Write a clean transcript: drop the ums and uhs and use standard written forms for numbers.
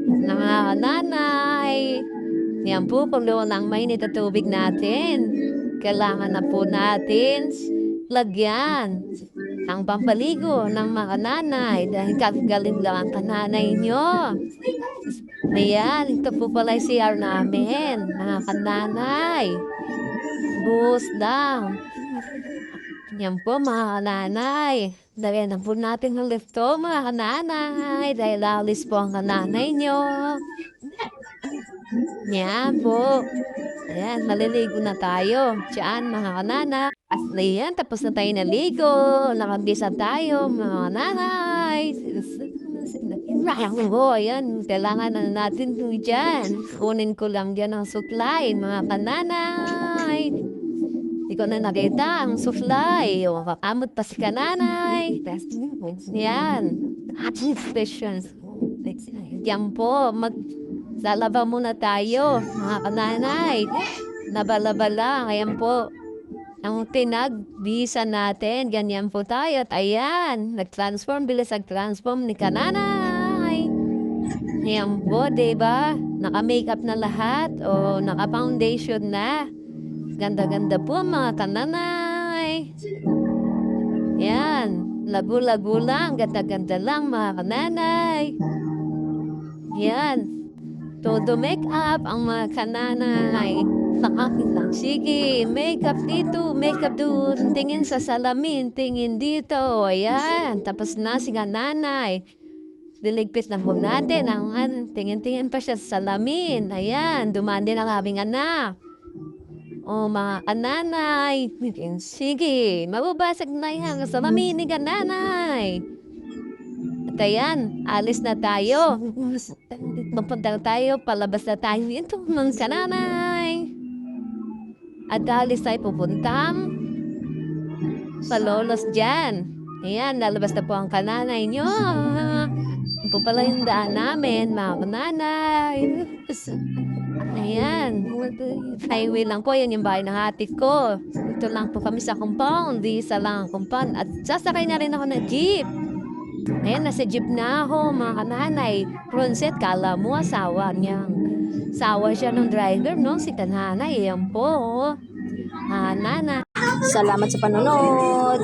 ng mga nanay. Yan po, kuluan ng mainit na tubig natin. Kailangan na po natin lagyan ng pampaligo ng mga nanay dahil kagaling lang ang kananay nyo. Ayan, ito po pala yung CR namin, mga kananay. Buhos lang. Yan po mga kananay. Dahil na po natin ng lifto mga kananay. Dahil alis po ang kananay nyo. Yan po. Ayan, maliligo na tayo. Diyan mga kanana. At ayan, tapos na tayo naligo. Nakagisa tayo mga nanay. Oh, ayan, kailangan na natin ito dyan. Kunin ko lang dyan ang supply mga kananay. Hindi ko na nakita ang supply. O, kakamot pa si kananay. Yan. Ating questions. Yan po, lalaba muna tayo, mga kananay. Nabalaba lang, ayan po. Ang tinagbisa natin, ganyan po tayo. At ayan, nag-transform, bilis nag-transform ni kananay. Ayan po, diba? Naka-makeup na lahat o naka-foundation na. Ganda-ganda po mga kananay. Yan, lagu-lagu lang, ganda-ganda lang mga kananay. Yan. Todo make-up ang mga kananay. Nakakita. Sige, make-up dito, make-up doon. Tingin sa salamin, tingin dito. Ayan, tapos na si kananay. Diligpit na po natin ang tingin-tingin pa siya sa salamin. Ayan, dumaan din ang aming anak. O mga kananay. Sige, mababasag na yan sa salamin ni kananay. At ayan, alis na tayo. Mapunta tayo, palabas na tayo. Ito ng kananay. At alis tayo pupuntang palolos dyan. Ayan, lalabas na po ang kananay nyo. Ito pala yung daan namin, mga kananay. Ayan, highway lang po. Yan yung bahay ng ate ko. Ito lang po kami sa compound. Di isa lang ang compound. At sasakay na rin ako ng jeep. Ayan, nasa jeep na ako, mga kananay. Ronset, kala mo asawa niya. Sawa siya ng driver, no? Si kananay, ayan po. Nana. Salamat sa panonood.